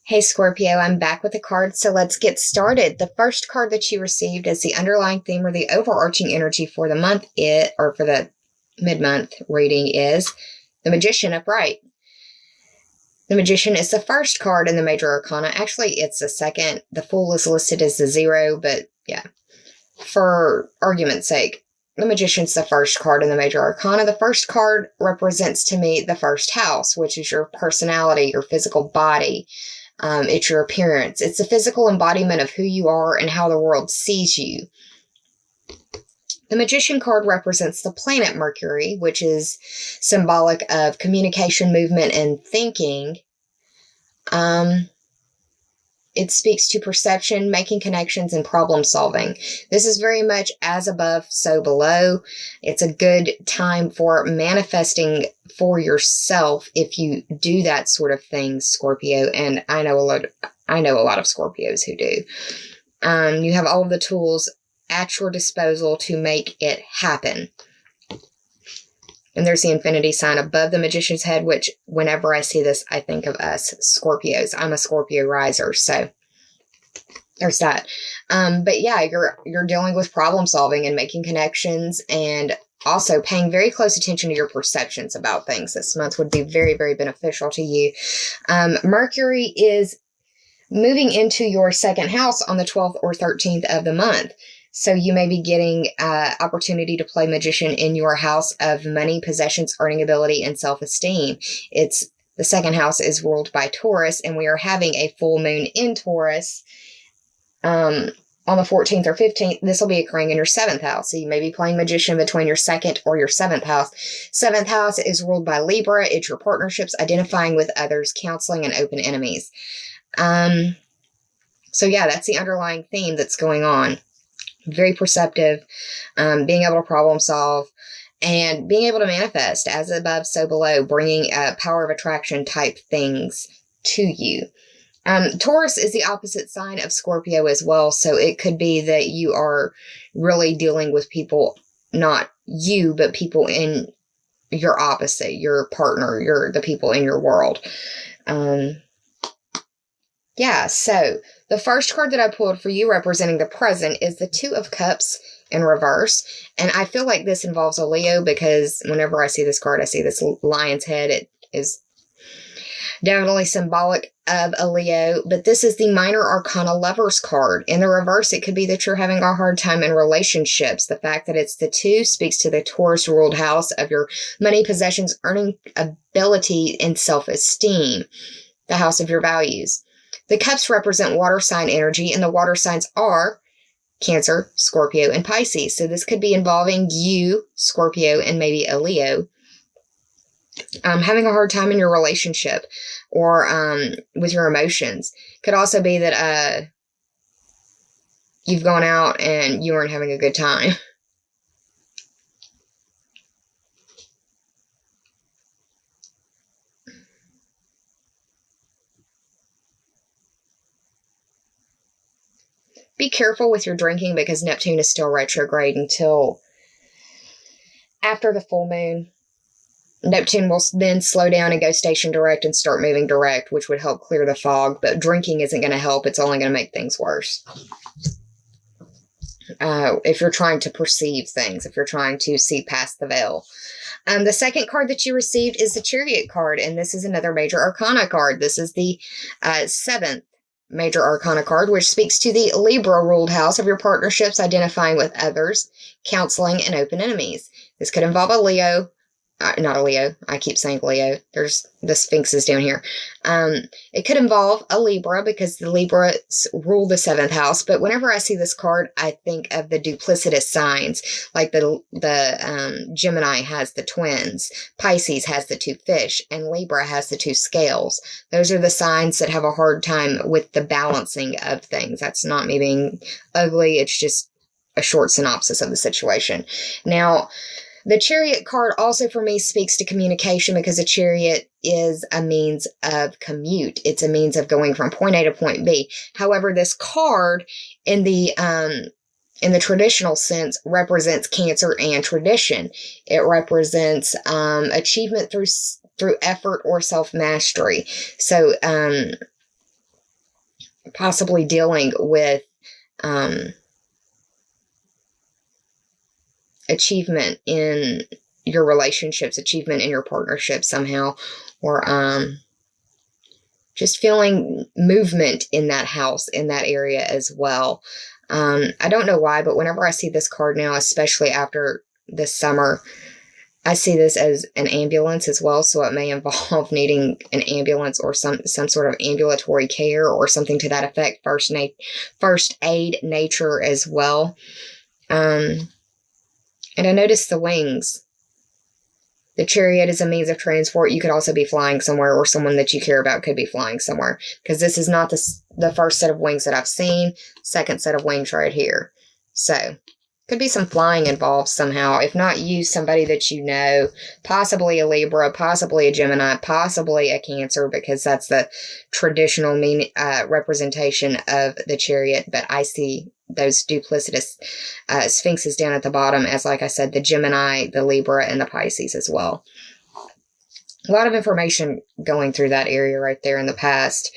Hey Scorpio, I'm back with the cards, so let's get started. The first card that you received as the underlying theme or the overarching energy for the month, or for the mid-month reading, is the Magician upright. The Magician is the first card in the Major Arcana. Actually, it's the second. The Fool is listed as the 0, but yeah, for argument's sake, the Magician's the first card in the Major Arcana. The first card represents to me the first house, which is your personality, your physical body. It's your appearance. It's the physical embodiment of who you are and how the world sees you. The Magician card represents the planet Mercury, which is symbolic of communication, movement, and thinking. It speaks to perception, making connections, and problem solving. This is very much as above, so below. It's a good time for manifesting for yourself if you do that sort of thing, Scorpio. And I know a lot of Scorpios who do. You have all of the tools at your disposal to make it happen. And there's the infinity sign above the Magician's head, which whenever I see this, I think of us Scorpios. I'm a Scorpio riser, so there's that. But yeah, you're dealing with problem solving and making connections, and also paying very close attention to your perceptions about things. This month would be very, very beneficial to you. Mercury is moving into your second house on the 12th or 13th of the month. So you may be getting opportunity to play Magician in your house of money, possessions, earning ability, and self-esteem. The second house is ruled by Taurus, and we are having a full moon in Taurus on the 14th or 15th. This will be occurring in your seventh house. So you may be playing Magician between your second or your seventh house. Seventh house is ruled by Libra. It's your partnerships, identifying with others, counseling, and open enemies. So yeah, that's the underlying theme that's going on. Very perceptive, being able to problem solve, and being able to manifest as above, so below, bringing power of attraction type things to you. Taurus is the opposite sign of Scorpio as well, so it could be that you are really dealing with people, not you, but people in your opposite, your partner, the people in your world. Yeah, so the first card that I pulled for you representing the present is the Two of Cups in reverse. And I feel like this involves a Leo, because whenever I see this card, I see this lion's head. It is definitely symbolic of a Leo, but this is the Minor Arcana Lovers card. In the reverse, it could be that you're having a hard time in relationships. The fact that it's the 2 speaks to the Taurus ruled house of your money, possessions, earning ability, and self-esteem, the house of your values. The cups represent water sign energy, and the water signs are Cancer, Scorpio, and Pisces. So this could be involving you, Scorpio, and maybe a Leo, having a hard time in your relationship or with your emotions. Could also be that you've gone out and you weren't having a good time. Be careful with your drinking, because Neptune is still retrograde until after the full moon. Neptune will then slow down and go station direct and start moving direct, which would help clear the fog. But drinking isn't going to help. It's only going to make things worse. If you're trying to perceive things, if you're trying to see past the veil. The second card that you received is the Chariot card, and this is another Major Arcana card. This is the 7th Major Arcana card, which speaks to the Libra ruled house of your partnerships, identifying with others, counseling, and open enemies. This could involve a Leo. Not a Leo. I keep saying Leo. There's the sphinxes down here. It could involve a Libra, because the Libras rule the 7th house. But whenever I see this card, I think of the duplicitous signs. Like the Gemini has the twins, Pisces has the 2 fish, and Libra has the 2 scales. Those are the signs that have a hard time with the balancing of things. That's not me being ugly. It's just a short synopsis of the situation. Now, the Chariot card also for me speaks to communication, because a chariot is a means of commute. It's a means of going from point A to point B. However, this card in the traditional sense represents Cancer and tradition. It represents achievement through effort or self-mastery. So possibly dealing with achievement in your relationships, achievement in your partnership somehow, or just feeling movement in that house, in that area as well. I don't know why, but whenever I see this card now, especially after this summer, I see this as an ambulance as well. So it may involve needing an ambulance or some sort of ambulatory care or something to that effect. First aid nature as well. And I noticed the wings. The chariot is a means of transport. You could also be flying somewhere, or someone that you care about could be flying somewhere, because this is not the first set of wings that I've seen. Second set of wings right here. So could be some flying involved somehow. If not you, somebody that you know, possibly a Libra, possibly a Gemini, possibly a Cancer, because that's the traditional representation of the chariot. But I see those duplicitous sphinxes down at the bottom as, like I said, the Gemini, the Libra, and the Pisces as well. A lot of information going through that area right there in the past.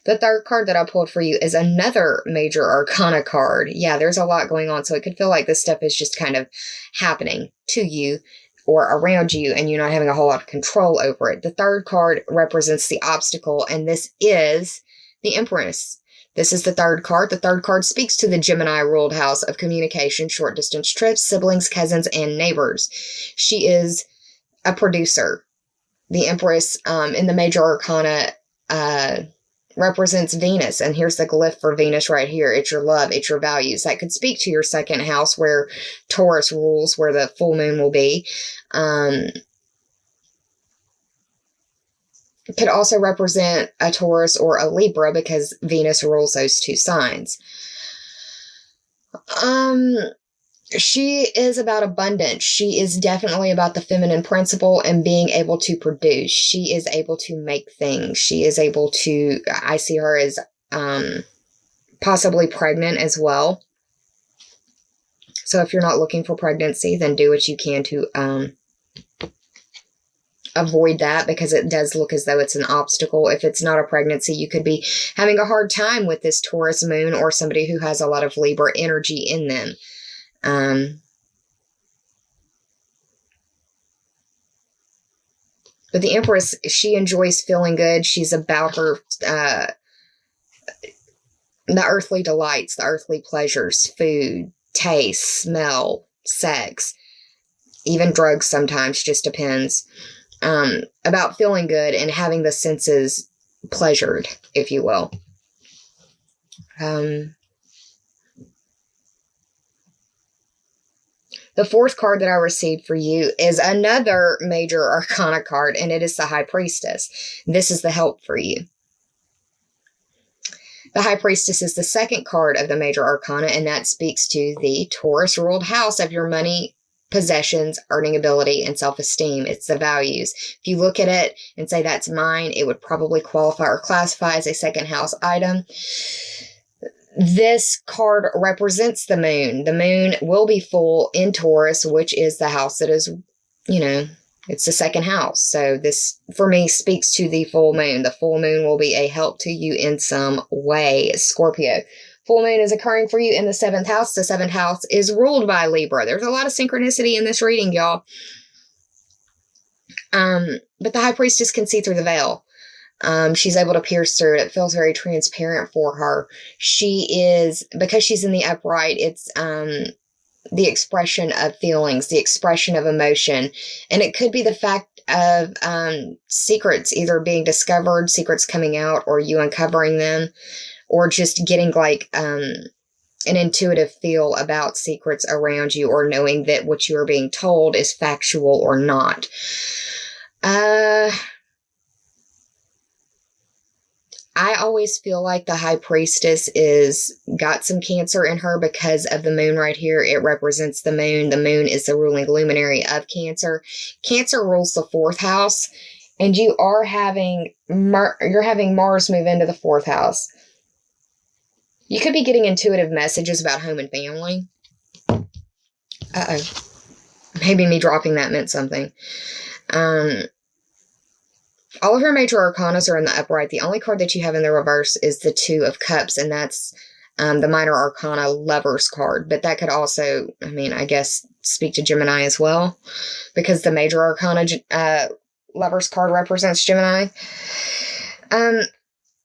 The third card that I pulled for you is another major arcana card. Yeah, there's a lot going on, so it could feel like this stuff is just kind of happening to you or around you, and you're not having a whole lot of control over it. The third card represents the obstacle, and this is the Empress. This is the third card. The third card speaks to the Gemini-ruled house of communication, short-distance trips, siblings, cousins, and neighbors. She is a producer. The Empress in the major arcana represents Venus, and here's the glyph for Venus right here. It's your love, it's your values. That could speak to your second house where Taurus rules, where the full moon will be. It could also represent a Taurus or a Libra, because Venus rules those two signs. She is about abundance. She is definitely about the feminine principle and being able to produce. She is able to make things. She is able to, I see her as possibly pregnant as well. So if you're not looking for pregnancy, then do what you can to avoid that, because it does look as though it's an obstacle. If it's not a pregnancy, you could be having a hard time with this Taurus moon, or somebody who has a lot of Libra energy in them. But the Empress, she enjoys feeling good. She's about her, the earthly delights, the earthly pleasures, food, taste, smell, sex, even drugs sometimes, just depends. About feeling good and having the senses pleasured, if you will. The fourth card that I received for you is another major arcana card, and it is the High Priestess. This is the help for you. The High Priestess is the second card of the major arcana, and that speaks to the Taurus-ruled house of your money, possessions, earning ability, and self-esteem. It's the values. If you look at it and say that's mine, it would probably qualify or classify as a second house item. This card represents the moon. The moon will be full in Taurus, which is the house that is, it's the second house. So this, for me, speaks to the full moon. The full moon will be a help to you in some way, Scorpio. Full moon is occurring for you in the seventh house. The seventh house is ruled by Libra. There's a lot of synchronicity in this reading, y'all. But the High Priestess can see through the veil. She's able to pierce through it. It feels very transparent for her. She is, because she's in the upright, it's the expression of feelings, the expression of emotion. And it could be the fact of secrets either being discovered, secrets coming out, or you uncovering them, or just getting like an intuitive feel about secrets around you, or knowing that what you are being told is factual or not. I always feel like the High Priestess got some Cancer in her because of the moon right here. It represents the moon. The moon is the ruling luminary of Cancer. Cancer rules the fourth house, and you're having Mars move into the fourth house. You could be getting intuitive messages about home and family. Uh-oh. Maybe me dropping that meant something. All of your major arcanas are in the upright. The only card that you have in the reverse is the Two of Cups, and that's the minor arcana Lover's card. But that could also, I mean, I guess, speak to Gemini as well, because the major arcana Lover's card represents Gemini.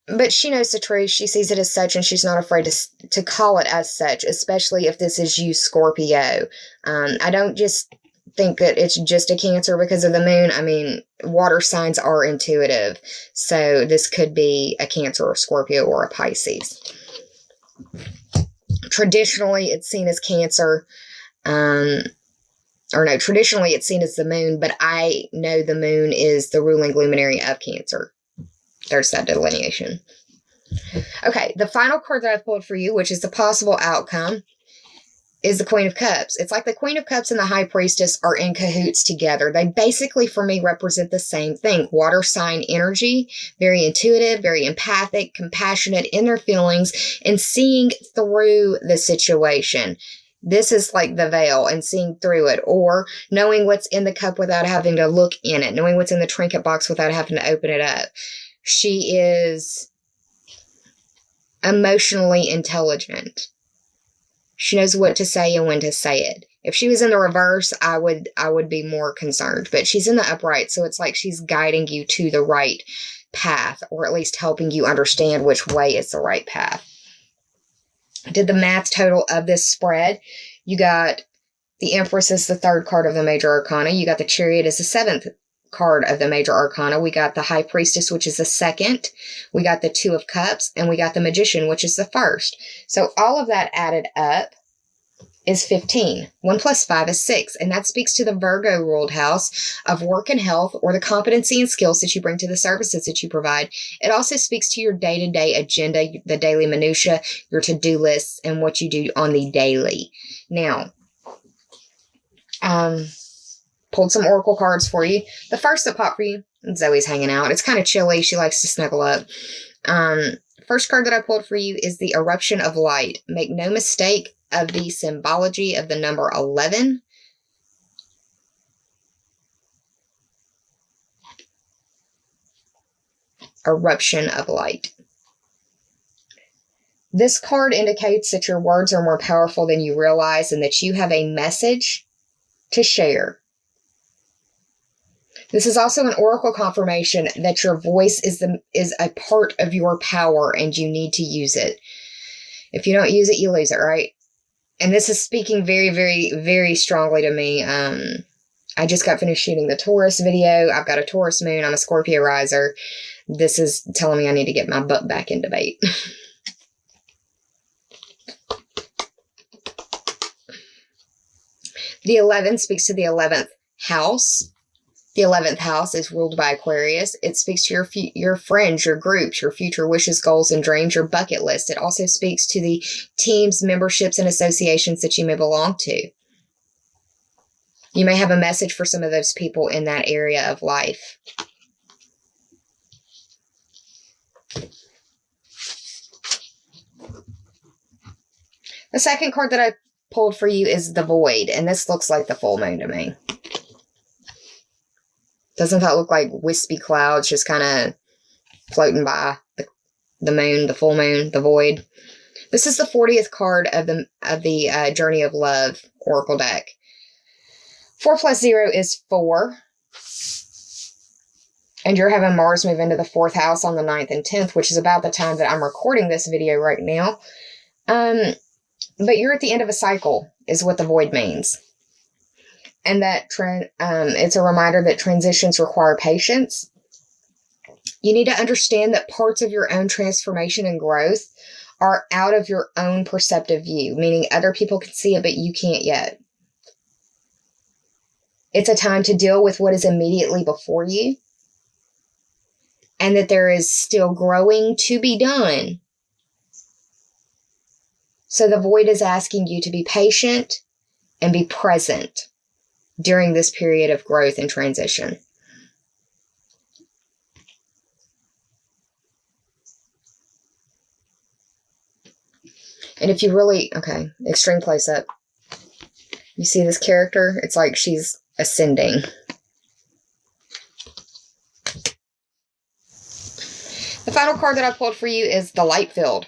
But she knows the truth. She sees it as such, and she's not afraid to call it as such, especially if this is you, Scorpio. I don't just think that it's just a Cancer because of the moon. I mean, water signs are intuitive. So this could be a Cancer or Scorpio or a Pisces. Traditionally, it's seen as Cancer. Traditionally it's seen as the moon, but I know the moon is the ruling luminary of Cancer. There's that delineation. Okay, the final card that I pulled for you, which is the possible outcome, is the Queen of Cups. It's like the Queen of Cups and the High Priestess are in cahoots together. They basically, for me, represent the same thing. Water sign energy, very intuitive, very empathic, compassionate in their feelings, and seeing through the situation. This is like the veil and seeing through it, or knowing what's in the cup without having to look in it, knowing what's in the trinket box without having to open it up. She is emotionally intelligent. She knows what to say and when to say it. If she was in the reverse, I would be more concerned. But she's in the upright, so it's like she's guiding you to the right path, or at least helping you understand which way is the right path. I did the math total of this spread. You got the Empress as the third card of the major arcana. You got the Chariot as the seventh card of the major arcana. We got the High Priestess, which is the second. We got the Two of Cups, and we got the Magician, which is the first. So all of that added up is 15. 1 plus 5 is 6, and that speaks to the Virgo ruled house of work and health, or the competency and skills that you bring to the services that you provide. It also speaks to your day-to-day agenda, the daily minutia, your to-do lists, and what you do on the daily. Now, pulled some oracle cards for you. The first that popped for you, Zoe's hanging out. It's kind of chilly. She likes to snuggle up. First card that I pulled for you is the Eruption of Light. Make no mistake of the symbology of the number 11. Eruption of Light. This card indicates that your words are more powerful than you realize, and that you have a message to share. This is also an oracle confirmation that your voice is a part of your power, and you need to use it. If you don't use it, you lose it, right? And this is speaking very, very, very strongly to me. I just got finished shooting the Taurus video. I've got a Taurus moon. I'm a Scorpio riser. This is telling me I need to get my butt back in debate. The 11 speaks to the 11th house. The 11th house is ruled by Aquarius. It speaks to your friends, your groups, your future wishes, goals, and dreams, your bucket list. It also speaks to the teams, memberships, and associations that you may belong to. You may have a message for some of those people in that area of life. The second card that I pulled for you is the Void, and this looks like the full moon to me. Doesn't that look like wispy clouds just kind of floating by the moon, the full moon, the void? This is the 40th card of the Journey of Love Oracle deck. 4 plus 0 is 4. And you're having Mars move into the 4th house on the 9th and 10th, which is about the time that I'm recording this video right now. But you're at the end of a cycle, is what the void means. And that it's a reminder that transitions require patience. You need to understand that parts of your own transformation and growth are out of your own perceptive view, meaning other people can see it, but you can't yet. It's a time to deal with what is immediately before you, and that there is still growing to be done. So the void is asking you to be patient and be present during this period of growth and transition. And if you really, extreme close up. You see this character? It's like she's ascending. final card that I pulled for you is the Light Field.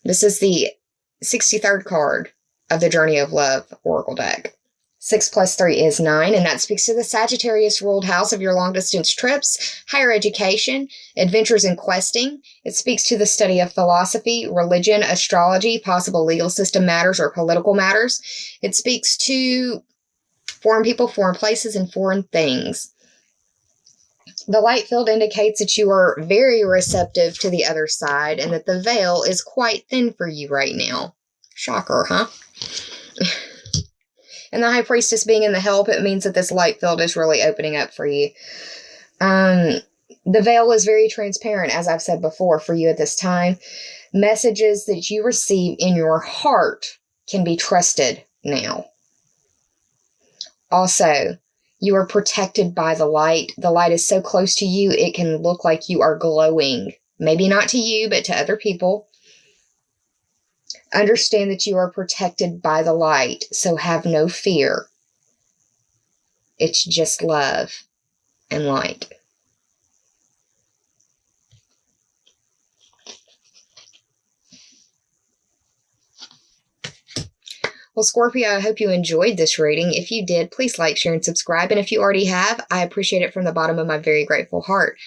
This is the 63rd card of the Journey of Love Oracle deck. 6 plus 3 is 9, and that speaks to the Sagittarius ruled house of your long-distance trips, higher education, adventures in questing. It speaks to the study of philosophy, religion, astrology, possible legal system matters, or political matters. It speaks to foreign people, foreign places, and foreign things. The light field indicates that you are very receptive to the other side and that the veil is quite thin for you right now. Shocker, huh? And the High Priestess being in the help, it means that this light field is really opening up for you. The veil is very transparent, as I've said before, for you at this time. Messages that you receive in your heart can be trusted now. Also, you are protected by the light. The light is so close to you, it can look like you are glowing. Maybe not to you, but to other people. Understand that you are protected by the light, so have no fear. It's just love and light. Well, Scorpio, I hope you enjoyed this reading. If you did, please like, share, and subscribe. And if you already have, I appreciate it from the bottom of my very grateful heart.